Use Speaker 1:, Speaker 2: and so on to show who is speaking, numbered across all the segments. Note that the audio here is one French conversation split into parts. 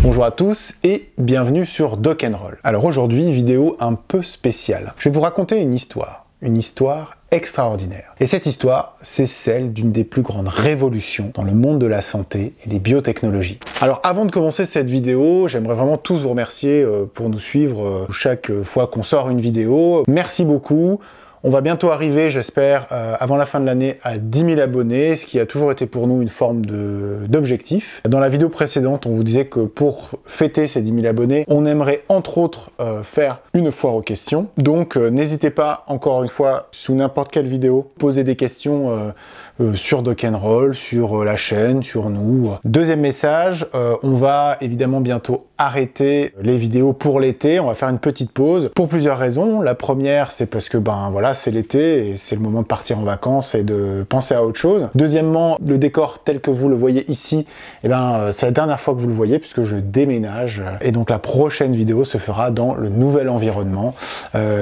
Speaker 1: Bonjour à tous et bienvenue sur Doc & Roll. Alors aujourd'hui, vidéo un peu spéciale. Je vais vous raconter une histoire extraordinaire. Et cette histoire, c'est celle d'une des plus grandes révolutions dans le monde de la santé et des biotechnologies. Alors avant de commencer cette vidéo, j'aimerais vraiment tous vous remercier pour nous suivre chaque fois qu'on sort une vidéo. Merci beaucoup. On va bientôt arriver, j'espère, avant la fin de l'année, à 10 000 abonnés, ce qui a toujours été pour nous une forme d'objectif. Dans la vidéo précédente, on vous disait que pour fêter ces 10 000 abonnés, on aimerait entre autres faire une foire aux questions. Donc n'hésitez pas, encore une fois, sous n'importe quelle vidéo, poser des questions sur Doc & Roll, sur la chaîne, sur nous. Deuxième message, on va évidemment bientôt arrêter les vidéos pour l'été. On va faire une petite pause pour plusieurs raisons. La première, c'est parce que voilà, c'est l'été et c'est le moment de partir en vacances et de penser à autre chose. Deuxièmement, le décor tel que vous le voyez ici, c'est la dernière fois que vous le voyez puisque je déménage et donc la prochaine vidéo se fera dans le nouvel environnement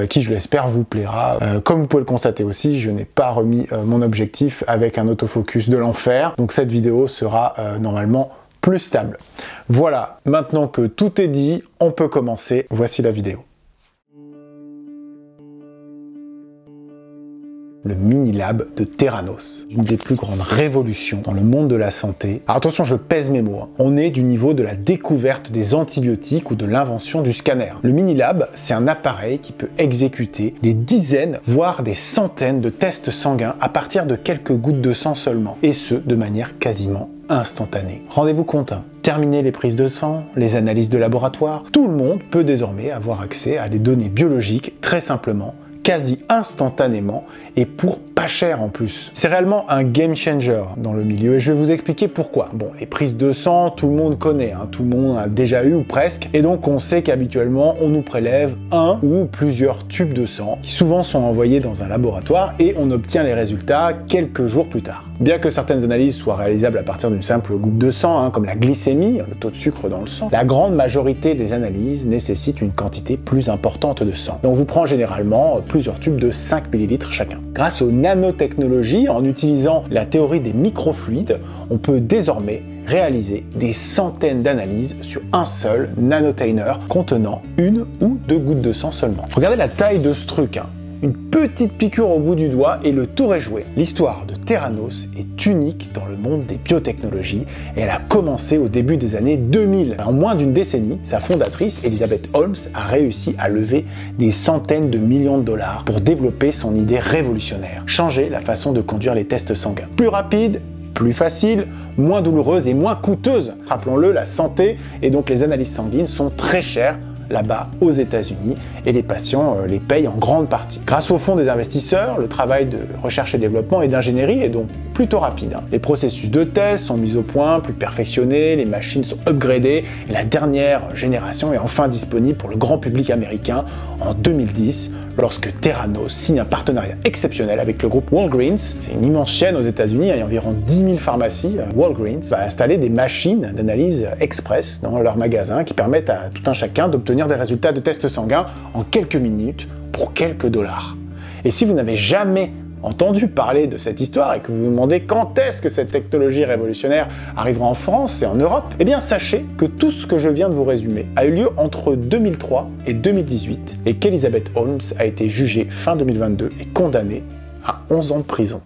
Speaker 1: qui, je l'espère, vous plaira. Comme vous pouvez le constater aussi, je n'ai pas remis mon objectif avec un autofocus de l'enfer, donc cette vidéo sera normalement plus stable. Voilà, maintenant que tout est dit, on peut commencer. Voici la vidéo. Le mini-lab de Theranos, une des plus grandes révolutions dans le monde de la santé. Alors attention, je pèse mes mots, hein. On est du niveau de la découverte des antibiotiques ou de l'invention du scanner. Le mini-lab, c'est un appareil qui peut exécuter des dizaines, voire des centaines de tests sanguins à partir de quelques gouttes de sang seulement, et ce, de manière quasiment instantanée. Rendez-vous compte, hein. Terminer les prises de sang, les analyses de laboratoire, tout le monde peut désormais avoir accès à des données biologiques très simplement, quasi instantanément et pour pas cher en plus. C'est réellement un game changer dans le milieu et je vais vous expliquer pourquoi. Bon, les prises de sang, tout le monde connaît, hein, tout le monde a déjà eu ou presque, et donc on sait qu'habituellement on nous prélève un ou plusieurs tubes de sang qui souvent sont envoyés dans un laboratoire et on obtient les résultats quelques jours plus tard. Bien que certaines analyses soient réalisables à partir d'une simple goutte de sang, hein, comme la glycémie, le taux de sucre dans le sang, la grande majorité des analyses nécessitent une quantité plus importante de sang. Et on vous prend généralement plusieurs tubes de 5 ml chacun. Grâce aux nanotechnologies, en utilisant la théorie des microfluides, on peut désormais réaliser des centaines d'analyses sur un seul nanotainer contenant une ou deux gouttes de sang seulement. Regardez la taille de ce truc, hein. Une petite piqûre au bout du doigt et le tour est joué. L'histoire de Theranos est unique dans le monde des biotechnologies et elle a commencé au début des années 2000. En moins d'une décennie, sa fondatrice, Elizabeth Holmes, a réussi à lever des centaines de millions de dollars pour développer son idée révolutionnaire, changer la façon de conduire les tests sanguins. Plus rapide, plus facile, moins douloureuse et moins coûteuse. Rappelons-le, la santé et donc les analyses sanguines sont très chères là-bas aux États-Unis et les patients les payent en grande partie. Grâce au fonds des investisseurs, le travail de recherche et développement et d'ingénierie est donc plutôt rapide, hein. Les processus de test sont mis au point, plus perfectionnés, les machines sont upgradées et la dernière génération est enfin disponible pour le grand public américain en 2010 lorsque Theranos signe un partenariat exceptionnel avec le groupe Walgreens. C'est une immense chaîne aux États-Unis, il y a environ 10 000 pharmacies. Walgreens va installer des machines d'analyse express dans leurs magasins qui permettent à tout un chacun d'obtenir des résultats de tests sanguins en quelques minutes pour quelques dollars. Et si vous n'avez jamais entendu parler de cette histoire et que vous vous demandez quand est-ce que cette technologie révolutionnaire arrivera en France et en Europe, eh bien sachez que tout ce que je viens de vous résumer a eu lieu entre 2003 et 2018 et qu'Elizabeth Holmes a été jugée fin 2022 et condamnée à 11 ans de prison.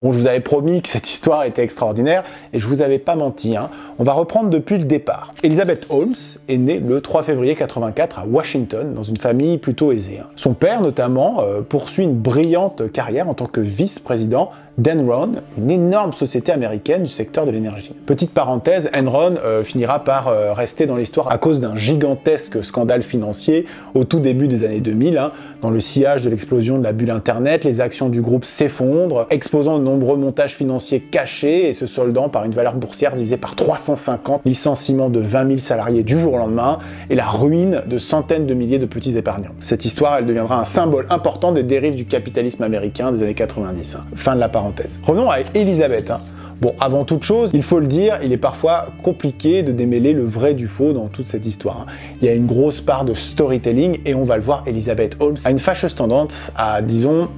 Speaker 1: Bon, je vous avais promis que cette histoire était extraordinaire et je vous avais pas menti, hein. On va reprendre depuis le départ. Elizabeth Holmes est née le 3 février 84 à Washington, dans une famille plutôt aisée, hein. Son père, notamment, poursuit une brillante carrière en tant que vice-président d'Enron, une énorme société américaine du secteur de l'énergie. Petite parenthèse, Enron finira par rester dans l'histoire à cause d'un gigantesque scandale financier au tout début des années 2000. Dans le sillage de l'explosion de la bulle Internet, les actions du groupe s'effondrent, exposant de nombreux montages financiers cachés et se soldant par une valeur boursière divisée par 350, licenciement de 20 000 salariés du jour au lendemain et la ruine de centaines de milliers de petits épargnants. Cette histoire, elle deviendra un symbole important des dérives du capitalisme américain des années 90. Fin de la parenthèse. Revenons à Elizabeth. Bon, avant toute chose, il faut le dire, il est parfois compliqué de démêler le vrai du faux dans toute cette histoire. Il y a une grosse part de storytelling et on va le voir, Elizabeth Holmes a une fâcheuse tendance à, disons,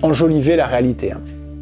Speaker 1: enjoliver la réalité.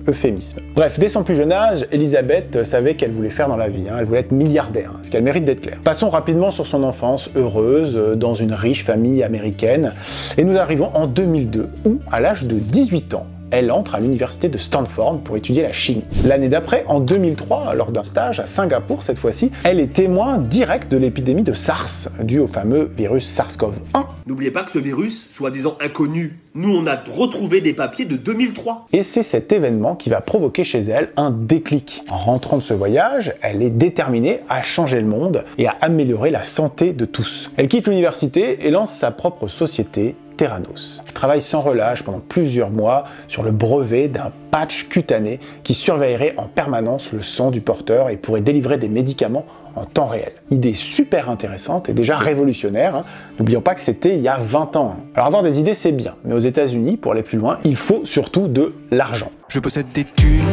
Speaker 1: Euphémisme. Bref, dès son plus jeune âge, Elizabeth savait qu'elle voulait faire dans la vie. Elle voulait être milliardaire, ce qu'elle mérite d'être clair. Passons rapidement sur son enfance heureuse dans une riche famille américaine. Et nous arrivons en 2002, où, à l'âge de 18 ans, elle entre à l'université de Stanford pour étudier la chimie. L'année d'après, en 2003, lors d'un stage à Singapour cette fois-ci, elle est témoin direct de l'épidémie de SARS, due au fameux virus SARS-CoV-1.
Speaker 2: N'oubliez pas que ce virus, soi-disant inconnu, nous on a retrouvé des papiers de 2003.
Speaker 1: Et c'est cet événement qui va provoquer chez elle un déclic. En rentrant de ce voyage, elle est déterminée à changer le monde et à améliorer la santé de tous. Elle quitte l'université et lance sa propre société, Theranos. Elle travaille sans relâche pendant plusieurs mois sur le brevet d'un patch cutané qui surveillerait en permanence le sang du porteur et pourrait délivrer des médicaments en temps réel. Idée super intéressante et déjà révolutionnaire. N'oublions pas que c'était il y a 20 ans. Alors avoir des idées c'est bien, mais aux États-Unis, pour aller plus loin, il faut surtout de l'argent.
Speaker 3: Je possède des thunes,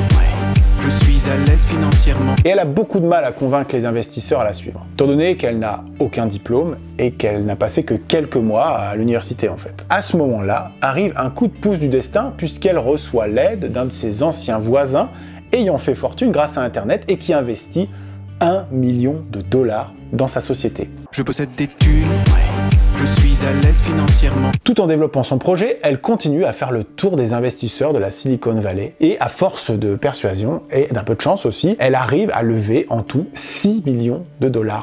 Speaker 3: je suis à l'aise financièrement.
Speaker 1: Et elle a beaucoup de mal à convaincre les investisseurs à la suivre, étant donné qu'elle n'a aucun diplôme et qu'elle n'a passé que quelques mois à l'université en fait. À ce moment-là, arrive un coup de pouce du destin puisqu'elle reçoit l'aide d'un de ses anciens voisins ayant fait fortune grâce à Internet et qui investit $1 million dans sa société.
Speaker 3: Je possède des thunes, je suis à l'aise financièrement.
Speaker 1: Tout en développant son projet, elle continue à faire le tour des investisseurs de la Silicon Valley et à force de persuasion et d'un peu de chance aussi, elle arrive à lever en tout $6 millions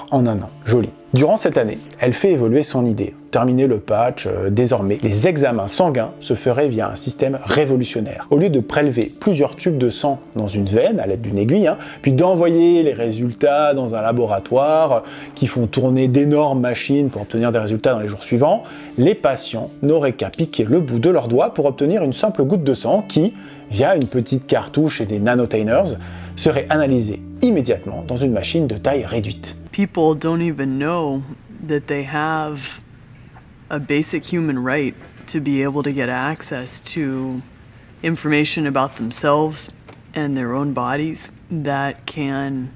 Speaker 1: en un an. Joli. Durant cette année, elle fait évoluer son idée. Terminer le patch, désormais, les examens sanguins se feraient via un système révolutionnaire. Au lieu de prélever plusieurs tubes de sang dans une veine à l'aide d'une aiguille, puis d'envoyer les résultats dans un laboratoire qui font tourner d'énormes machines pour obtenir des résultats dans les jours suivants, les patients n'auraient qu'à piquer le bout de leur doigt pour obtenir une simple goutte de sang qui, via une petite cartouche et des nanotainers, serait analysée immédiatement dans une machine de taille réduite.
Speaker 4: People don't even know that they have a basic human right to be able to get access to information about themselves and their own bodies that can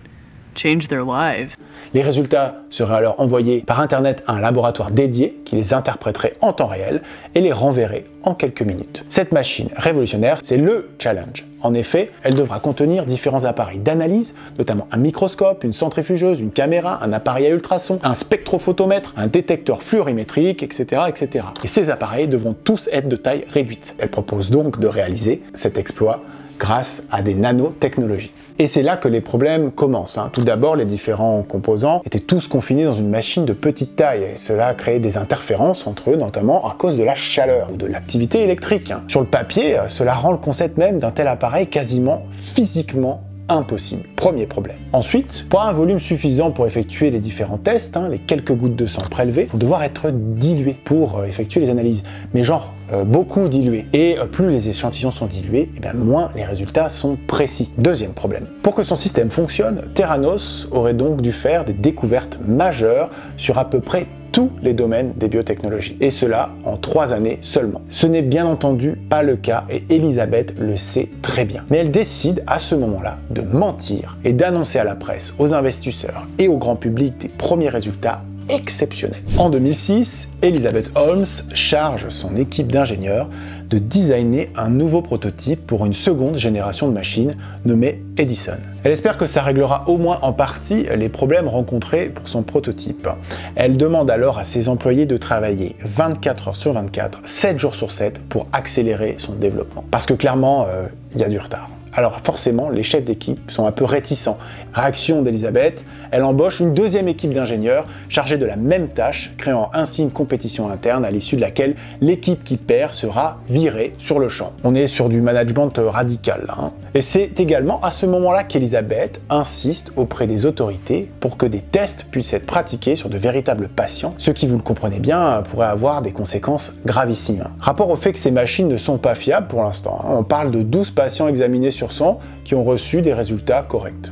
Speaker 4: change their lives.
Speaker 1: Les résultats seraient alors envoyés par Internet à un laboratoire dédié qui les interpréterait en temps réel et les renverrait en quelques minutes. Cette machine révolutionnaire, c'est le challenge. En effet, elle devra contenir différents appareils d'analyse, notamment un microscope, une centrifugeuse, une caméra, un appareil à ultrasons, un spectrophotomètre, un détecteur fluorimétrique, etc., etc. Et ces appareils devront tous être de taille réduite. Elle propose donc de réaliser cet exploit grâce à des nanotechnologies. Et c'est là que les problèmes commencent. Tout d'abord, les différents composants étaient tous confinés dans une machine de petite taille et cela a créé des interférences entre eux, notamment à cause de la chaleur ou de l'activité électrique. Sur le papier, cela rend le concept même d'un tel appareil quasiment physiquement impossible. Premier problème. Ensuite, pour un volume suffisant pour effectuer les différents tests, les quelques gouttes de sang prélevées vont devoir être diluées pour effectuer les analyses. Mais genre, beaucoup diluées. Et plus les échantillons sont dilués, et bien moins les résultats sont précis. Deuxième problème. Pour que son système fonctionne, Theranos aurait donc dû faire des découvertes majeures sur à peu près tous les domaines des biotechnologies. Et cela en 3 années seulement. Ce n'est bien entendu pas le cas et Elizabeth le sait très bien. Mais elle décide à ce moment-là de mentir et d'annoncer à la presse, aux investisseurs et au grand public des premiers résultats exceptionnels. En 2006, Elizabeth Holmes charge son équipe d'ingénieurs de designer un nouveau prototype pour une seconde génération de machines nommée Edison. Elle espère que ça réglera au moins en partie les problèmes rencontrés pour son prototype. Elle demande alors à ses employés de travailler 24 heures sur 24, 7 jours sur 7 pour accélérer son développement. Parce que clairement, il y a du retard. Alors forcément, les chefs d'équipe sont un peu réticents. Réaction d'Elizabeth, elle embauche une deuxième équipe d'ingénieurs chargée de la même tâche, créant ainsi une compétition interne à l'issue de laquelle l'équipe qui perd sera virée sur le champ. On est sur du management radical là, hein. Et c'est également à ce moment-là qu'Elizabeth insiste auprès des autorités pour que des tests puissent être pratiqués sur de véritables patients, ce qui, vous le comprenez bien, pourrait avoir des conséquences gravissimes. Rapport au fait que ces machines ne sont pas fiables pour l'instant, hein. On parle de 12 patients examinés sur 100 qui ont reçu des résultats corrects.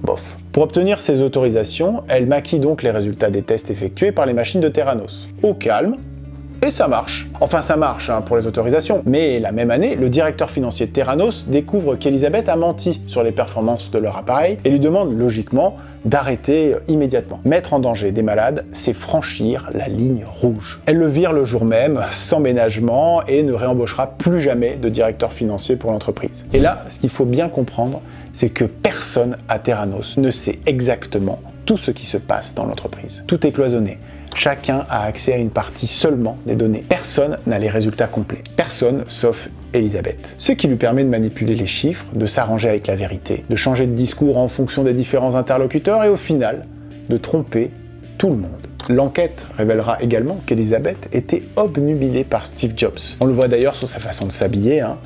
Speaker 1: Bof. Pour obtenir ces autorisations, elle maquille donc les résultats des tests effectués par les machines de Theranos. Au calme, et ça marche. Enfin, ça marche hein, pour les autorisations. Mais la même année, le directeur financier de Theranos découvre qu'Elizabeth a menti sur les performances de leur appareil et lui demande logiquement d'arrêter immédiatement. Mettre en danger des malades, c'est franchir la ligne rouge. Elle le vire le jour même, sans ménagement, et ne réembauchera plus jamais de directeur financier pour l'entreprise. Et là, ce qu'il faut bien comprendre, c'est que personne à Theranos ne sait exactement tout ce qui se passe dans l'entreprise. Tout est cloisonné. Chacun a accès à une partie seulement des données. Personne n'a les résultats complets. Personne sauf Elizabeth. Ce qui lui permet de manipuler les chiffres, de s'arranger avec la vérité, de changer de discours en fonction des différents interlocuteurs et au final, de tromper tout le monde. L'enquête révélera également qu'Elizabeth était obnubilée par Steve Jobs. On le voit d'ailleurs sur sa façon de s'habiller, hein.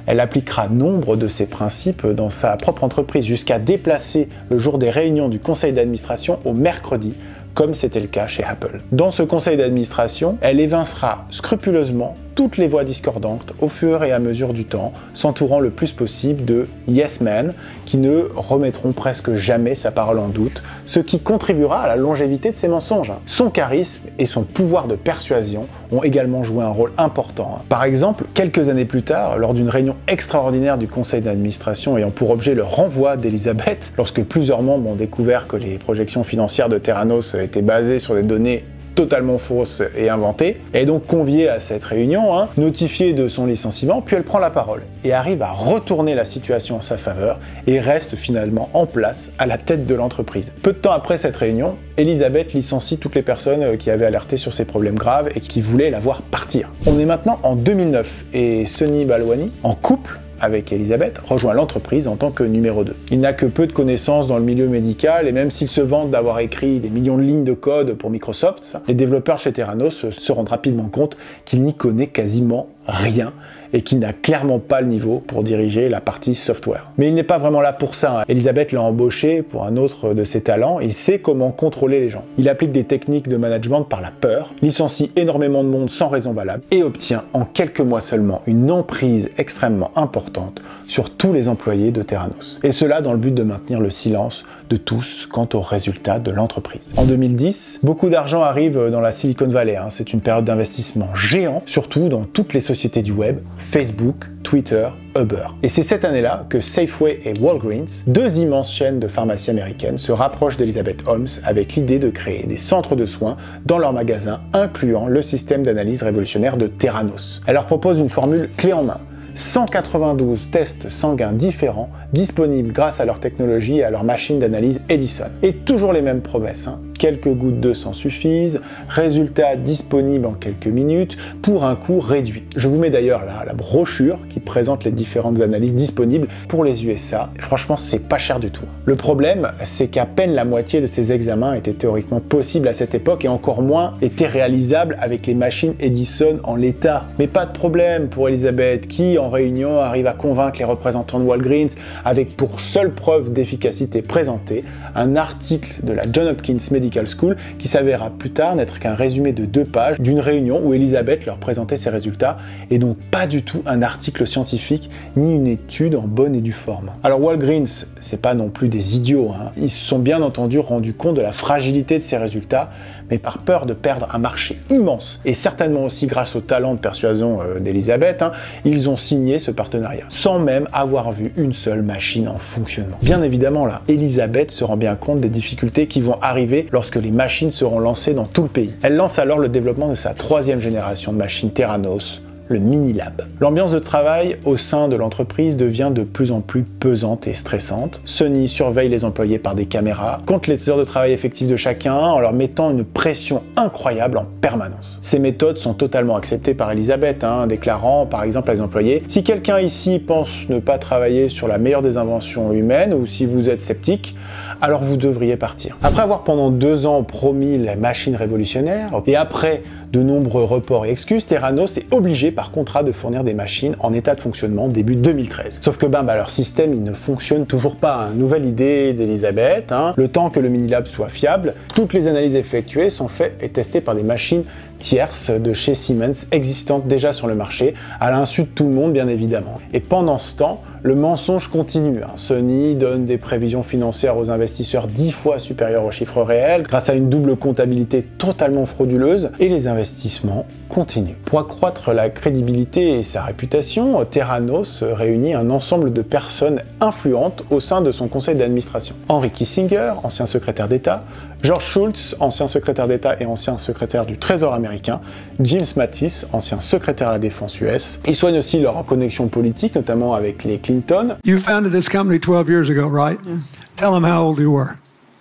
Speaker 1: Elle appliquera nombre de ses principes dans sa propre entreprise, jusqu'à déplacer le jour des réunions du conseil d'administration au mercredi, comme c'était le cas chez Apple. Dans ce conseil d'administration, elle évincera scrupuleusement toutes les voix discordantes au fur et à mesure du temps, s'entourant le plus possible de yes men qui ne remettront presque jamais sa parole en doute, ce qui contribuera à la longévité de ses mensonges. Son charisme et son pouvoir de persuasion ont également joué un rôle important. Par exemple, quelques années plus tard, lors d'une réunion extraordinaire du conseil d'administration ayant pour objet le renvoi d'Elizabeth, lorsque plusieurs membres ont découvert que les projections financières de Theranos étaient basées sur des données totalement fausse et inventée, elle est donc conviée à cette réunion, hein, notifiée de son licenciement, puis elle prend la parole et arrive à retourner la situation en sa faveur et reste finalement en place à la tête de l'entreprise. Peu de temps après cette réunion, Elizabeth licencie toutes les personnes qui avaient alerté sur ses problèmes graves et qui voulaient la voir partir. On est maintenant en 2009 et Sunny Balwani, en couple avec Elizabeth, rejoint l'entreprise en tant que numéro 2. Il n'a que peu de connaissances dans le milieu médical et même s'il se vante d'avoir écrit des millions de lignes de code pour Microsoft, les développeurs chez Theranos se rendent rapidement compte qu'il n'y connaît quasiment rien et qu'il n'a clairement pas le niveau pour diriger la partie software. Mais il n'est pas vraiment là pour ça, hein. Elizabeth l'a embauché pour un autre de ses talents, il sait comment contrôler les gens. Il applique des techniques de management par la peur, licencie énormément de monde sans raison valable et obtient en quelques mois seulement une emprise extrêmement importante sur tous les employés de Theranos. Et cela dans le but de maintenir le silence de tous quant aux résultats de l'entreprise. En 2010, beaucoup d'argent arrive dans la Silicon Valley, hein. C'est une période d'investissement géant, surtout dans toutes les sociétés du web, Facebook, Twitter, Uber. Et c'est cette année-là que Safeway et Walgreens, deux immenses chaînes de pharmacie américaines, se rapprochent d'Elizabeth Holmes avec l'idée de créer des centres de soins dans leurs magasins, incluant le système d'analyse révolutionnaire de Theranos. Elle leur propose une formule clé en main. 192 tests sanguins différents disponibles grâce à leur technologie et à leur machine d'analyse Edison. Et toujours les mêmes promesses, hein. Quelques gouttes de sang suffisent, résultats disponibles en quelques minutes pour un coût réduit. Je vous mets d'ailleurs là la brochure qui présente les différentes analyses disponibles pour les USA. Et franchement, c'est pas cher du tout. Le problème, c'est qu'à peine la moitié de ces examens étaient théoriquement possibles à cette époque et encore moins étaient réalisables avec les machines Edison en l'état. Mais pas de problème pour Elizabeth qui, en réunion, arrive à convaincre les représentants de Walgreens avec pour seule preuve d'efficacité présentée un article de la Johns Hopkins Medical School qui s'avéra plus tard n'être qu'un résumé de 2 pages d'une réunion où Elizabeth leur présentait ses résultats et donc pas du tout un article scientifique ni une étude en bonne et due forme. Alors Walgreens, c'est pas non plus des idiots, hein. Ils se sont bien entendu rendus compte de la fragilité de ces résultats, mais par peur de perdre un marché immense et certainement aussi grâce au talent de persuasion d'Elizabeth, hein, ils ont signé ce partenariat sans même avoir vu une seule machine en fonctionnement. Bien évidemment là, Elizabeth se rend bien compte des difficultés qui vont arriver lorsque les machines seront lancées dans tout le pays. Elle lance alors le développement de sa 3e génération de machines Theranos, le Minilab. L'ambiance de travail au sein de l'entreprise devient de plus en plus pesante et stressante. Sunny surveille les employés par des caméras, compte les heures de travail effectives de chacun en leur mettant une pression incroyable en permanence. Ces méthodes sont totalement acceptées par Elizabeth, hein, déclarant par exemple à les employés: si quelqu'un ici pense ne pas travailler sur la meilleure des inventions humaines ou si vous êtes sceptique, alors vous devriez partir. Après avoir pendant 2 ans promis la machine révolutionnaire, et après de nombreux reports et excuses, Theranos est obligé par contrat de fournir des machines en état de fonctionnement début 2013. Sauf que leur système il ne fonctionne toujours pas. Nouvelle idée d'Elisabeth, le temps que le Minilab soit fiable, toutes les analyses effectuées sont faites et testées par des machines tierces de chez Siemens existantes déjà sur le marché, à l'insu de tout le monde bien évidemment. Et pendant ce temps, le mensonge continue. Sony donne des prévisions financières aux investisseurs 10 fois supérieures aux chiffres réels, grâce à une double comptabilité totalement frauduleuse, et les investissements continuent. Pour accroître la crédibilité et sa réputation, Theranos réunit un ensemble de personnes influentes au sein de son conseil d'administration. Henry Kissinger, ancien secrétaire d'État, George Shultz, ancien secrétaire d'État et ancien secrétaire du Trésor américain, James Mattis, ancien secrétaire à la défense US. Ils soignent aussi leur connexion politique, notamment avec les Clinton.
Speaker 5: You founded this company 12 years ago, right? Yeah. Tell them how old you were.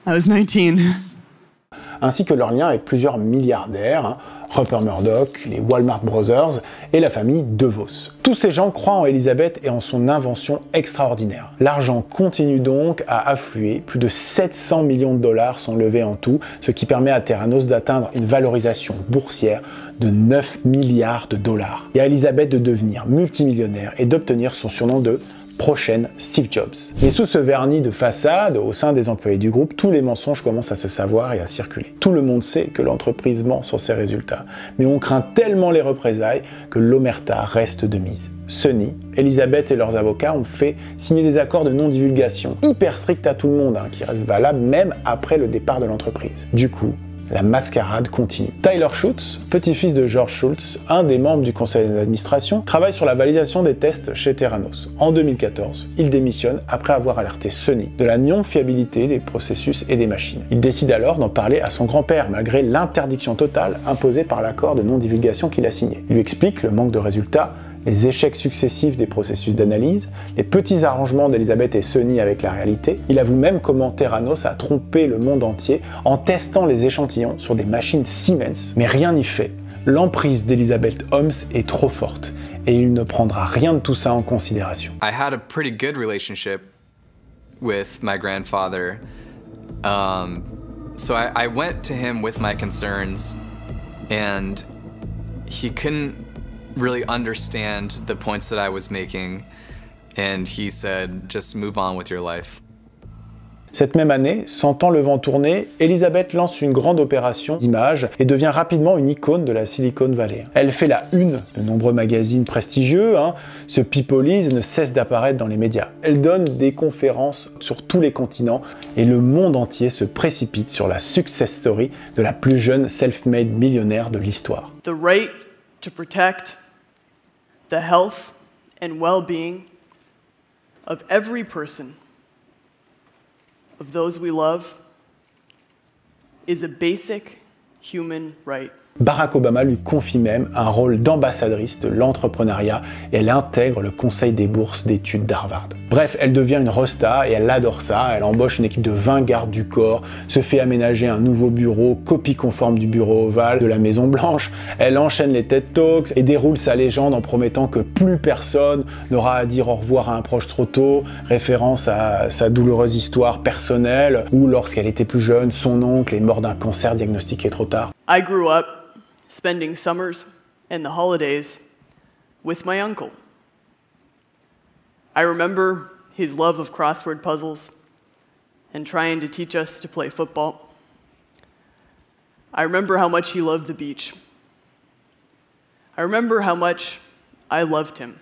Speaker 4: I was 19.
Speaker 1: Ainsi que leur lien avec plusieurs milliardaires, Rupert Murdoch, les Walmart Brothers et la famille DeVos. Tous ces gens croient en Elisabeth et en son invention extraordinaire. L'argent continue donc à affluer, plus de 700 millions de dollars sont levés en tout, ce qui permet à Theranos d'atteindre une valorisation boursière de 9 milliards de dollars. Et à Elisabeth de devenir multimillionnaire et d'obtenir son surnom de prochaine Steve Jobs. Mais sous ce vernis de façade, au sein des employés du groupe, tous les mensonges commencent à se savoir et à circuler. Tout le monde sait que l'entreprise ment sur ses résultats, mais on craint tellement les représailles que l'omerta reste de mise. Sony, Elisabeth et leurs avocats ont fait signer des accords de non-divulgation hyper stricts à tout le monde, qui restent valables même après le départ de l'entreprise. Du coup, la mascarade continue. Tyler Schultz, petit-fils de George Shultz, un des membres du conseil d'administration, travaille sur la validation des tests chez Theranos. En 2014, il démissionne après avoir alerté Sony de la non-fiabilité des processus et des machines. Il décide alors d'en parler à son grand-père, malgré l'interdiction totale imposée par l'accord de non-divulgation qu'il a signé. Il lui explique le manque de résultats, les échecs successifs des processus d'analyse, les petits arrangements d'Elisabeth et Sony avec la réalité. Il avoue même comment Theranos a trompé le monde entier en testant les échantillons sur des machines Siemens. Mais rien n'y fait. L'emprise d'Elizabeth Holmes est trop forte et il ne prendra rien de tout ça en considération.
Speaker 3: I had a pretty good relationship with my grandfather. So I went to him with my concerns and he couldn't really understand the points that I was making, and he said, just move on with your life.
Speaker 1: Cette même année, sentant le vent tourner, Elisabeth lance une grande opération d'image et devient rapidement une icône de la Silicon Valley. Elle fait la une de nombreux magazines prestigieux, se pipolise, ne cesse d'apparaître dans les médias. Elle donne des conférences sur tous les continents et le monde entier se précipite sur la success story de la plus jeune self-made millionnaire de l'histoire.
Speaker 4: The right to protect the health and well-being of every person, of those we love, is a basic human right.
Speaker 1: Barack Obama lui confie même un rôle d'ambassadrice de l'entrepreneuriat et elle intègre le conseil des bourses d'études d'Harvard. Bref, elle devient une rosta et elle adore ça, elle embauche une équipe de 20 gardes du corps, se fait aménager un nouveau bureau, copie conforme du bureau ovale de la Maison Blanche, elle enchaîne les TED Talks et déroule sa légende en promettant que plus personne n'aura à dire au revoir à un proche trop tôt, référence à sa douloureuse histoire personnelle où lorsqu'elle était plus jeune, son oncle est mort d'un cancer diagnostiqué trop tard.
Speaker 4: I grew up spending summers and the holidays with my uncle. I remember his love of crossword puzzles and trying to teach us to play football. I remember how much he loved the beach. I remember how much I loved him.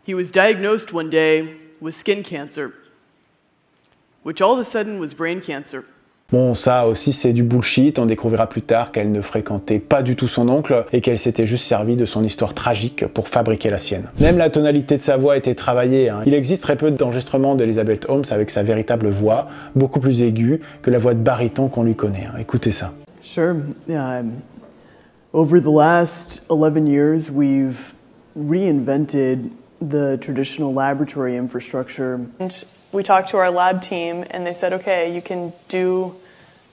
Speaker 4: He was diagnosed one day with skin cancer, which all of a sudden was brain cancer.
Speaker 1: Bon, ça aussi c'est du bullshit, on découvrira plus tard qu'elle ne fréquentait pas du tout son oncle et qu'elle s'était juste servie de son histoire tragique pour fabriquer la sienne. Même la tonalité de sa voix était travaillée. Il existe très peu d'enregistrements d'Elizabeth Holmes avec sa véritable voix, beaucoup plus aiguë que la voix de baryton qu'on lui connaît. Écoutez ça.
Speaker 4: Sure. Over the last 11 years, we've reinvented the traditional laboratory infrastructure.
Speaker 6: And we talked to our lab team and they said, okay, you can do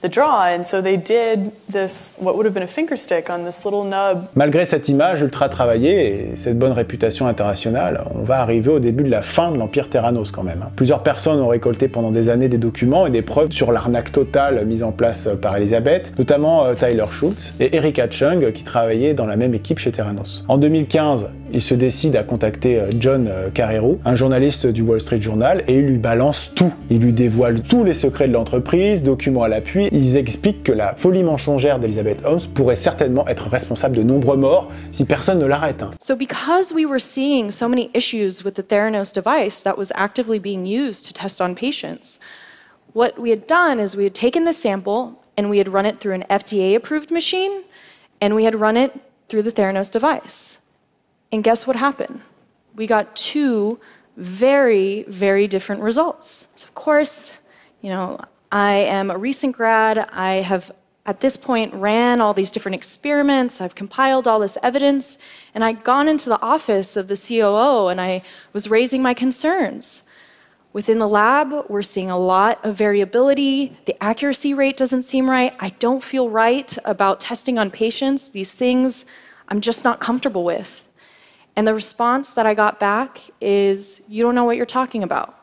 Speaker 4: the draw, and so they did this, what would have been a finger stick on this little nub.
Speaker 1: Malgré cette image ultra travaillée et cette bonne réputation internationale, on va arriver au début de la fin de l'Empire Theranos quand même. Plusieurs personnes ont récolté pendant des années des documents et des preuves sur l'arnaque totale mise en place par Elizabeth, notamment Tyler Schultz et Erika Chung qui travaillaient dans la même équipe chez Theranos. En 2015, il se décide à contacter John Carreyrou, un journaliste du Wall Street Journal, et il lui balance tout. Il lui dévoile tous les secrets de l'entreprise, documents à l'appui. Ils expliquent que la folie mensongère d'Elizabeth Holmes pourrait certainement être responsable de nombreux morts si personne ne l'arrête.
Speaker 6: So because we were seeing so many issues with the Theranos device that was actively being used to test on patients, what we had done is we had taken the sample and we had run it through an FDA-approved machine and we had run it through the Theranos device. And guess what happened? We got two very, very different results. So of course, you know, I am a recent grad. I have, at this point, ran all these different experiments. I've compiled all this evidence. And I'd gone into the office of the COO and I was raising my concerns. Within the lab, we're seeing a lot of variability. The accuracy rate doesn't seem right. I don't feel right about testing on patients. These things I'm just not comfortable with. And the response that I got back is, you don't know what you're talking about.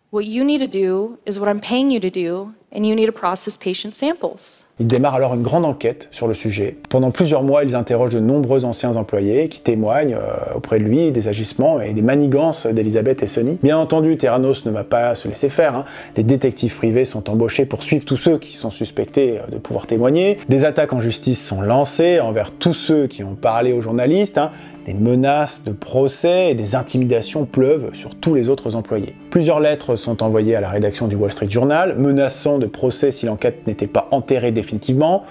Speaker 6: What you need to do is what I'm paying you to do, and you need to process patient samples.
Speaker 1: Il démarre alors une grande enquête sur le sujet. Pendant plusieurs mois, ils interrogent de nombreux anciens employés qui témoignent auprès de lui des agissements et des manigances d'Elizabeth et Sonny. Bien entendu, Theranos ne va pas se laisser faire. Les détectives privés sont embauchés pour suivre tous ceux qui sont suspectés de pouvoir témoigner. Des attaques en justice sont lancées envers tous ceux qui ont parlé aux journalistes. Des menaces de procès et des intimidations pleuvent sur tous les autres employés. Plusieurs lettres sont envoyées à la rédaction du Wall Street Journal, menaçant de procès si l'enquête n'était pas enterrée définitivement.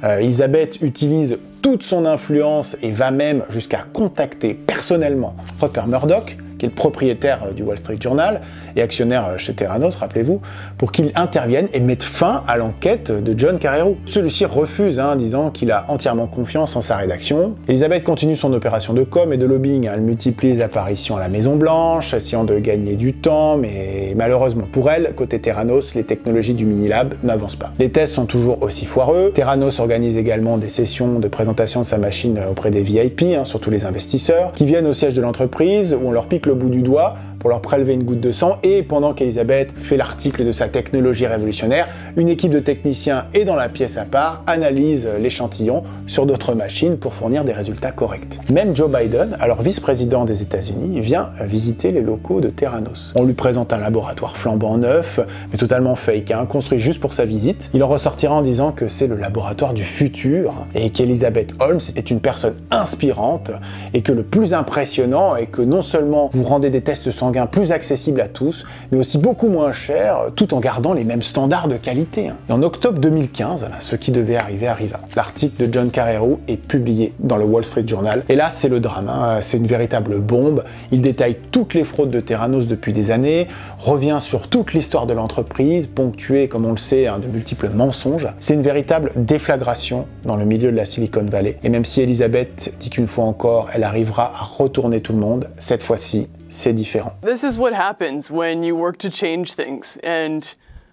Speaker 1: Elizabeth utilise toute son influence et va même jusqu'à contacter personnellement Rupert Murdoch, qui est le propriétaire du Wall Street Journal et actionnaire chez Theranos, rappelez-vous, pour qu'il intervienne et mette fin à l'enquête de John Carreyrou. Celui-ci refuse, disant qu'il a entièrement confiance en sa rédaction. Elizabeth continue son opération de com et de lobbying. Elle multiplie les apparitions à la Maison-Blanche, essayant de gagner du temps, mais malheureusement pour elle, côté Theranos, les technologies du Minilab n'avancent pas. Les tests sont toujours aussi foireux. Theranos organise également des sessions de présentation de sa machine auprès des VIP, surtout les investisseurs, qui viennent au siège de l'entreprise où on leur pique le bout du doigt pour leur prélever une goutte de sang, et pendant qu'Elizabeth fait l'article de sa technologie révolutionnaire, une équipe de techniciens est dans la pièce à part, analyse l'échantillon sur d'autres machines pour fournir des résultats corrects. Même Joe Biden, alors vice-président des États-Unis, vient visiter les locaux de Theranos. On lui présente un laboratoire flambant neuf, mais totalement fake, construit juste pour sa visite. Il en ressortira en disant que c'est le laboratoire du futur et qu'Elizabeth Holmes est une personne inspirante et que le plus impressionnant est que non seulement vous rendez des tests sanguins plus accessibles à tous, mais aussi beaucoup moins chers, tout en gardant les mêmes standards de qualité. Et en octobre 2015, ce qui devait arriver arriva. L'article de John Carreyrou est publié dans le Wall Street Journal, et là c'est le drame, c'est une véritable bombe. Il détaille toutes les fraudes de Theranos depuis des années, revient sur toute l'histoire de l'entreprise, ponctuée, comme on le sait, de multiples mensonges. C'est une véritable déflagration dans le milieu de la Silicon Valley, et même si Elizabeth dit qu'une fois encore, elle arrivera à retourner tout le monde, cette fois-ci, c'est différent.
Speaker 4: This is what happens when you work to change things, and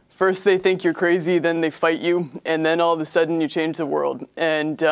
Speaker 4: first they think you're crazy, then they fight you, and then all of a sudden you change the world. And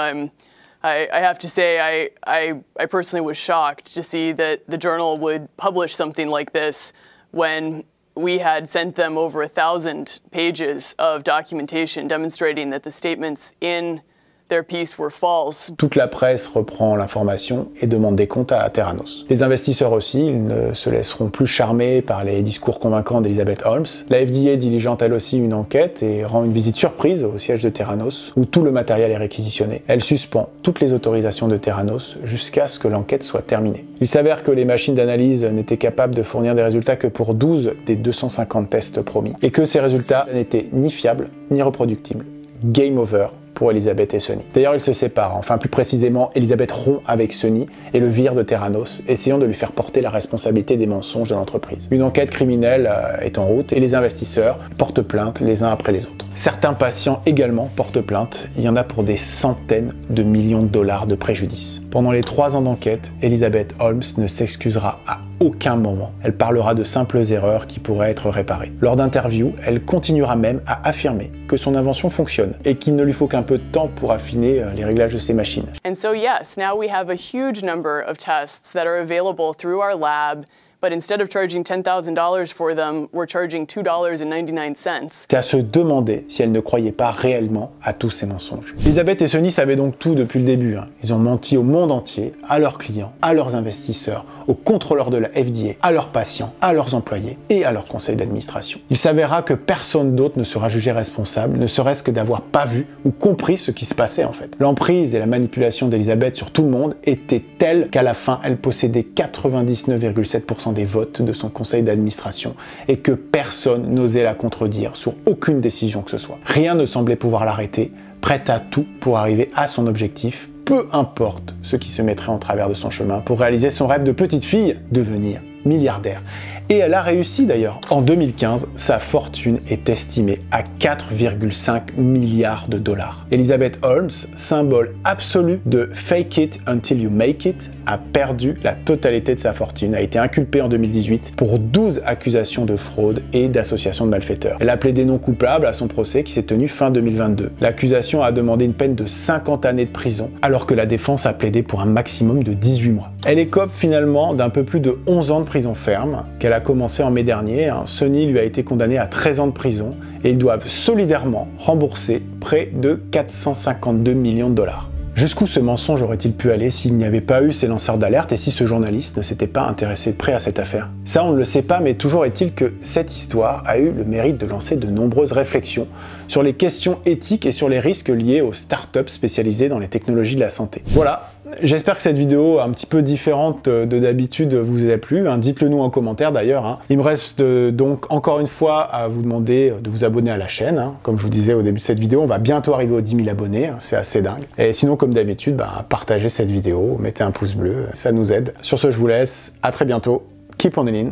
Speaker 4: I have to say, I personally was shocked to see that the Journal would publish something like this when we had sent them over 1,000 pages of documentation demonstrating that the statements in their piece were false.
Speaker 1: Toute la presse reprend l'information et demande des comptes à Theranos. Les investisseurs aussi, ils ne se laisseront plus charmer par les discours convaincants d'Elizabeth Holmes. La FDA diligente elle aussi une enquête et rend une visite surprise au siège de Theranos, où tout le matériel est réquisitionné. Elle suspend toutes les autorisations de Theranos jusqu'à ce que l'enquête soit terminée. Il s'avère que les machines d'analyse n'étaient capables de fournir des résultats que pour 12 des 250 tests promis, et que ces résultats n'étaient ni fiables ni reproductibles. Game over pour Elizabeth et Sonny. D'ailleurs, ils se séparent. Enfin, plus précisément, Elizabeth rompt avec Sonny et le vire de Theranos, essayant de lui faire porter la responsabilité des mensonges de l'entreprise. Une enquête criminelle est en route et les investisseurs portent plainte les uns après les autres. Certains patients également portent plainte. Il y en a pour des centaines de millions de dollars de préjudice. Pendant les 3 ans d'enquête, Elizabeth Holmes ne s'excusera à aucun moment elle parlera de simples erreurs qui pourraient être réparées. Lors d'interviews, elle continuera même à affirmer que son invention fonctionne et qu'il ne lui faut qu'un peu de temps pour affiner les réglages de ses machines.
Speaker 4: And so yes, now we have a huge number of tests that are available through our lab. But instead of charging $10,000 for them, we're charging $2.99.
Speaker 1: C'est à se demander si elle ne croyait pas réellement à tous ces mensonges. Elisabeth et Sonny savaient donc tout depuis le début. Ils ont menti au monde entier, à leurs clients, à leurs investisseurs, aux contrôleurs de la FDA, à leurs patients, à leurs employés et à leur conseil d'administration. Il s'avérera que personne d'autre ne sera jugé responsable, ne serait-ce que d'avoir pas vu ou compris ce qui se passait en fait. L'emprise et la manipulation d'Elisabeth sur tout le monde étaient telles qu'à la fin, elle possédait 99,7% des votes de son conseil d'administration et que personne n'osait la contredire sur aucune décision que ce soit. Rien ne semblait pouvoir l'arrêter, prête à tout pour arriver à son objectif, peu importe ce qui se mettrait en travers de son chemin pour réaliser son rêve de petite fille, devenir milliardaire. Et elle a réussi d'ailleurs. En 2015, sa fortune est estimée à 4,5 milliards de dollars. Elizabeth Holmes, symbole absolu de fake it until you make it, a perdu la totalité de sa fortune, a été inculpée en 2018 pour 12 accusations de fraude et d'association de malfaiteurs. Elle a plaidé non coupable à son procès qui s'est tenu fin 2022. L'accusation a demandé une peine de 50 années de prison, alors que la défense a plaidé pour un maximum de 18 mois. Elle écope finalement d'un peu plus de 11 ans de prison ferme, qu'elle a commencé en mai dernier. Sonny lui a été condamné à 13 ans de prison et ils doivent solidairement rembourser près de 452 millions de dollars. Jusqu'où ce mensonge aurait-il pu aller s'il n'y avait pas eu ces lanceurs d'alerte et si ce journaliste ne s'était pas intéressé de près à cette affaire? Ça, on ne le sait pas, mais toujours est-il que cette histoire a eu le mérite de lancer de nombreuses réflexions sur les questions éthiques et sur les risques liés aux startups spécialisées dans les technologies de la santé. Voilà, j'espère que cette vidéo un petit peu différente de d'habitude vous a plu. Dites-le nous en commentaire d'ailleurs. Il me reste donc encore une fois à vous demander de vous abonner à la chaîne. Comme je vous disais au début de cette vidéo, on va bientôt arriver aux 10 000 abonnés, c'est assez dingue. Et sinon, comme d'habitude, partagez cette vidéo, mettez un pouce bleu, ça nous aide. Sur ce, je vous laisse, à très bientôt. Keep on in,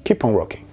Speaker 1: keep on rocking.